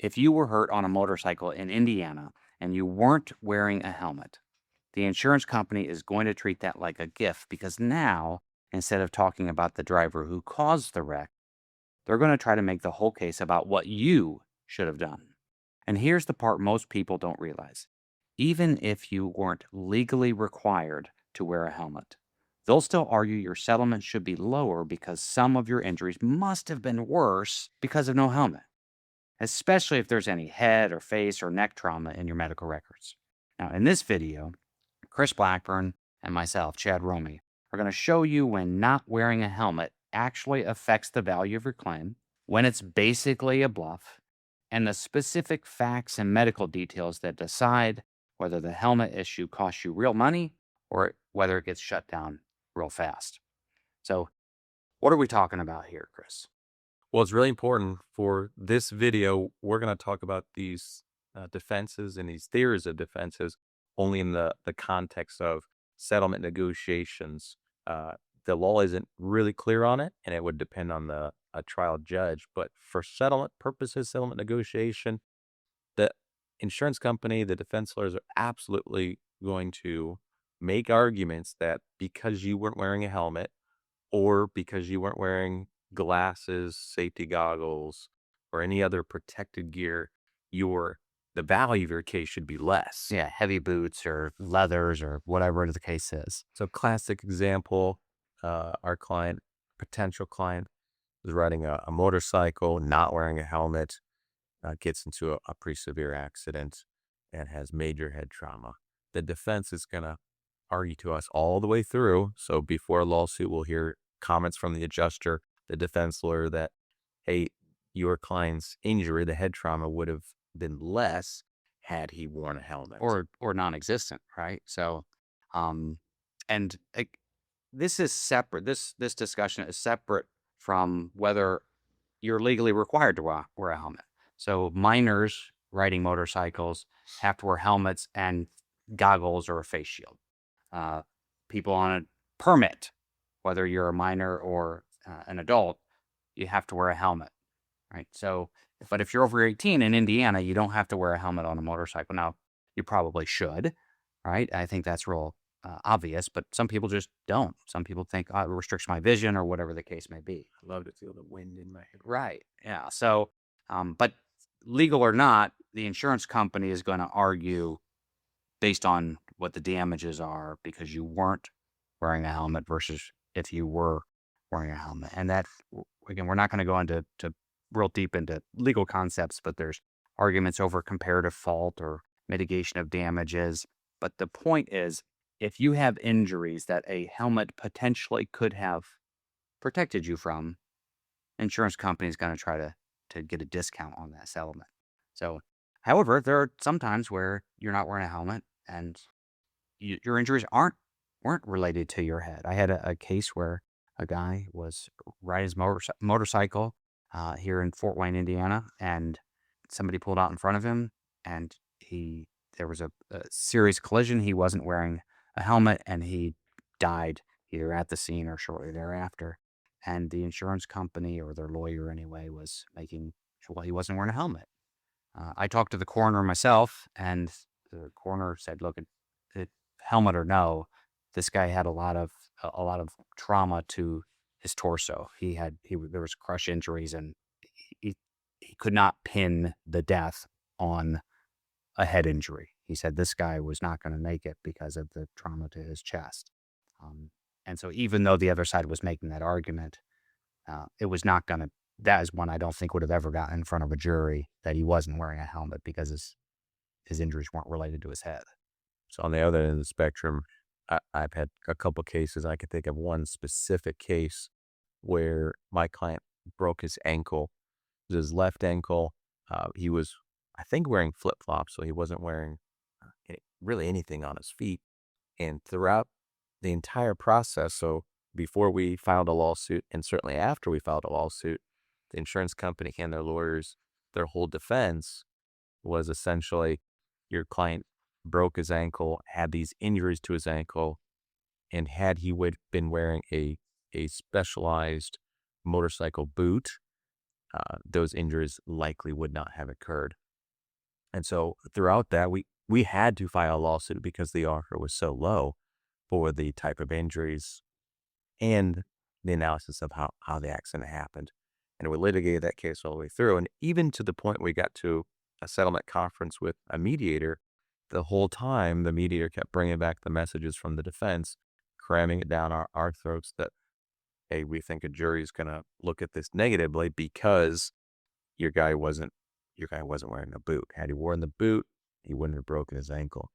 If you were hurt on a motorcycle in Indiana and you weren't wearing a helmet, the insurance company is going to treat that like a gift because now, instead of talking about the driver who caused the wreck, they're going to try to make the whole case about what you should have done. And here's the part most people don't realize. Even if you weren't legally required to wear a helmet, they'll still argue your settlement should be lower because some of your injuries must have been worse because of no helmet, especially if there's any head or face or neck trauma in your medical records. Now, in this video, Chris Blackburn and myself, Chad Romey, are going to show you when not wearing a helmet actually affects the value of your claim, when it's basically a bluff, and the specific facts and medical details that decide whether the helmet issue costs you real money or whether it gets shut down real fast. So, what are we talking about here, Chris? Well, it's really important for this video. We're going to talk about these defenses and these theories of defenses only in the context of settlement negotiations. The law isn't really clear on it, and it would depend on a trial judge. But for settlement purposes, settlement negotiation, the insurance company, the defense lawyers are absolutely going to make arguments that because you weren't wearing a helmet or because you weren't wearing glasses, safety goggles, or any other protected gear, the value of your case should be less. Yeah, heavy boots or leathers or whatever the case is. So classic example, our potential client is riding a motorcycle, not wearing a helmet, gets into a pretty severe accident and has major head trauma. The defense is going to argue to us all the way through. So before a lawsuit, we'll hear comments from the adjuster, the defense lawyer, that, hey, your client's injury, the head trauma, would have been less had he worn a helmet. Or non-existent, right? So, and this is separate. This discussion is separate from whether you're legally required to wear a helmet. So minors riding motorcycles have to wear helmets and goggles or a face shield. People on a permit, whether you're a minor or an adult, you have to wear a helmet, right? So, but if you're over 18 in Indiana, you don't have to wear a helmet on a motorcycle. Now, you probably should, right? I think that's real obvious, but some people just don't. Some people think, oh, it restricts my vision or whatever the case may be. I love to feel the wind in my hair. Right. Yeah. So, but legal or not, the insurance company is going to argue based on what the damages are because you weren't wearing a helmet versus if you were wearing a helmet. And that, again, we're not going to go into real deep into legal concepts, but there's arguments over comparative fault or mitigation of damages. But the point is, if you have injuries that a helmet potentially could have protected you from, insurance company is going to try to get a discount on that settlement. So, however, there are some times where you're not wearing a helmet and your injuries weren't related to your head. I had a case where a guy was riding his motorcycle here in Fort Wayne, Indiana, and somebody pulled out in front of him, and there was a serious collision. He wasn't wearing a helmet, and he died either at the scene or shortly thereafter. And the insurance company, or their lawyer anyway, was making sure, well, he wasn't wearing a helmet. I talked to the coroner myself, and the coroner said, "Look, helmet or no, this guy had a lot of trauma to his torso. There was crush injuries, and he could not pin the death on a head injury. He said this guy was not going to make it because of the trauma to his chest." And so even though the other side was making that argument, it was not going to, that is one I don't think would have ever gotten in front of a jury, that he wasn't wearing a helmet because his injuries weren't related to his head. So on the other end of the spectrum, I've had a couple cases. I can think of one specific case where my client broke his ankle. It was his left ankle. He was, I think, wearing flip-flops, so he wasn't wearing really anything on his feet. And throughout the entire process, so before we filed a lawsuit and certainly after we filed a lawsuit, the insurance company and their lawyers, their whole defense was essentially your client broke his ankle, had these injuries to his ankle, and had he been wearing a specialized motorcycle boot those injuries likely would not have occurred. And so throughout that, we had to file a lawsuit because the offer was so low for the type of injuries and the analysis of how the accident happened. And we litigated that case all the way through. And even to the point we got to a settlement conference with a mediator, the whole time the mediator kept bringing back the messages from the defense, cramming it down our throats that, hey, we think a jury is going to look at this negatively because your guy wasn't wearing a boot. Had he worn the boot, he wouldn't have broken his ankle.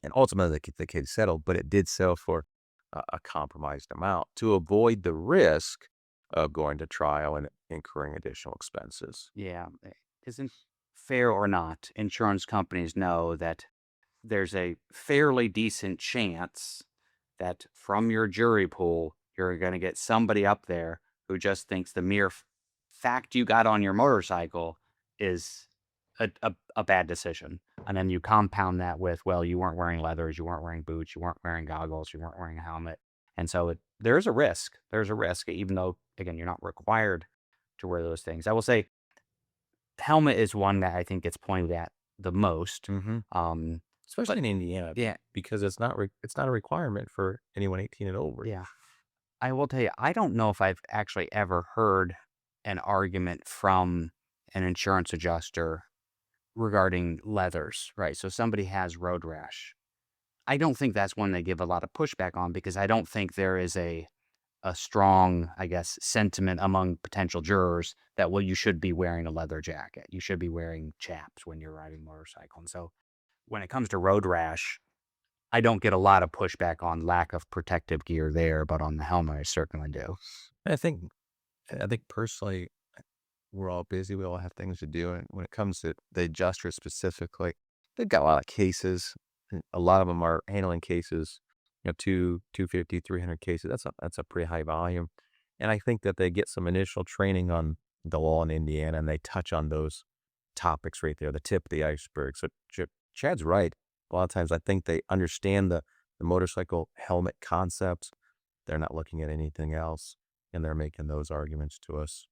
And ultimately, the case settled, but it did sell for a compromised amount to avoid the risk of going to trial and incurring additional expenses. Yeah. Isn't fair or not, insurance companies know that there's a fairly decent chance that from your jury pool, you're going to get somebody up there who just thinks the mere fact you got on your motorcycle is a bad decision. And then you compound that with, well, you weren't wearing leathers, you weren't wearing boots, you weren't wearing goggles, you weren't wearing a helmet. And so there's a risk. There's a risk, even though, again, you're not required to wear those things. I will say, helmet is one that I think gets pointed at the most. Mm-hmm. Um, Especially but in Indiana, yeah, because it's not a requirement for anyone 18 and over. yeah. I will tell you, I don't know if I've actually ever heard an argument from an insurance adjuster regarding leathers, right? So somebody has road rash. I don't think that's one they give a lot of pushback on because I don't think there is a strong, I guess, sentiment among potential jurors that, well, you should be wearing a leather jacket. You should be wearing chaps when you're riding a motorcycle. And so when it comes to road rash, I don't get a lot of pushback on lack of protective gear there, but on the helmet, I certainly do. I think personally, we're all busy. We all have things to do. And when it comes to the adjuster specifically, they've got a lot of cases. And a lot of them are handling cases, 250, 300 cases. That's a pretty high volume. And I think that they get some initial training on the law in Indiana and they touch on those topics right there, the tip of the iceberg. So Chad's right. A lot of times I think they understand the motorcycle helmet concepts. They're not looking at anything else and they're making those arguments to us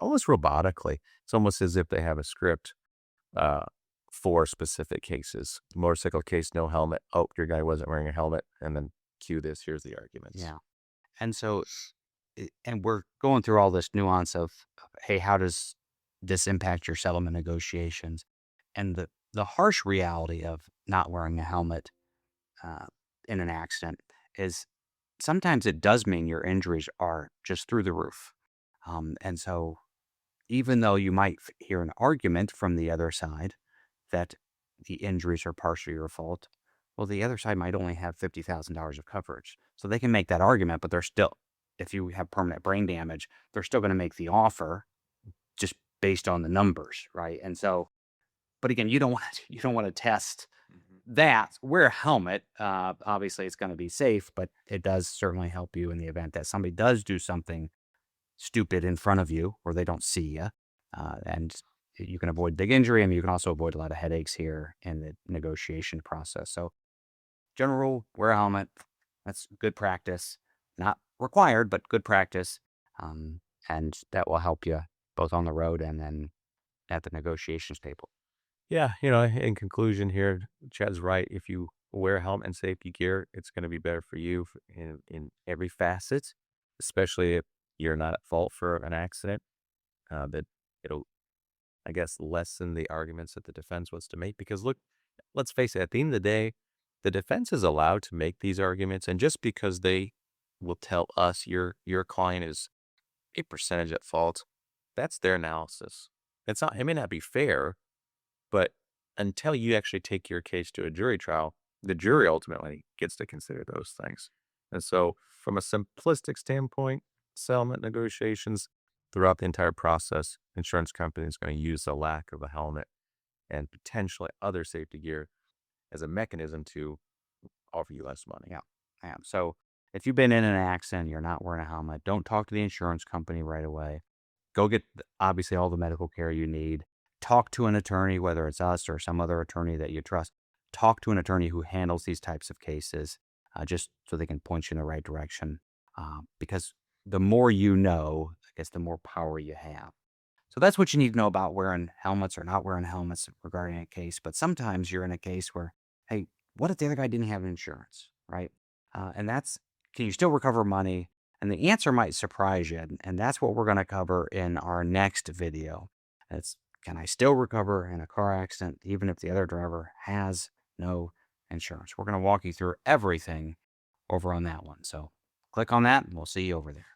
almost robotically. It's almost as if they have a script uh, for specific cases. Motorcycle case, no helmet. Oh, your guy wasn't wearing a helmet. And then cue this. Here's the arguments. Yeah. And so, and we're going through all this nuance of, hey, how does this impact your settlement negotiations? And the harsh reality of not wearing a helmet uh, in an accident is sometimes it does mean your injuries are just through the roof. And so even though you might hear an argument from the other side that the injuries are partially your fault, well, the other side might only have $50,000 of coverage. So they can make that argument, but they're still, if you have permanent brain damage, they're still going to make the offer just based on the numbers, right? And so, but again, you don't want to test that. Wear a helmet. Obviously, it's going to be safe, but it does certainly help you in the event that somebody does do something stupid in front of you or they don't see you. And you can avoid big injury, and you can also avoid a lot of headaches here in the negotiation process. So general rule, wear a helmet. That's good practice. Not required, but good practice. And that will help you both on the road and then at the negotiations table. Yeah. In conclusion here, Chad's right. If you wear a helmet and safety gear, it's going to be better for you in every facet, especially if you're not at fault for an accident. That it'll, I guess, lessen the arguments that the defense wants to make. Because look, let's face it, at the end of the day, the defense is allowed to make these arguments. And just because they will tell us your client is a percentage at fault, that's their analysis. It may not be fair, but until you actually take your case to a jury trial, the jury ultimately gets to consider those things. And so from a simplistic standpoint, settlement negotiations throughout the entire process, insurance companies going to use the lack of a helmet and potentially other safety gear as a mechanism to offer you less money. Yeah. Yeah. So if you've been in an accident, you're not wearing a helmet, don't talk to the insurance company right away. Go get obviously all the medical care you need. Talk to an attorney, whether it's us or some other attorney that you trust. Talk to an attorney who handles these types of cases, just so they can point you in the right direction. Because the more you know, I guess the more power you have. So that's what you need to know about wearing helmets or not wearing helmets regarding a case. But sometimes you're in a case where, hey, what if the other guy didn't have insurance, right? And that's, can you still recover money? And the answer might surprise you. And that's what we're going to cover in our next video. It's, can I still recover in a car accident even if the other driver has no insurance? We're going to walk you through everything over on that one. So click on that and we'll see you over there.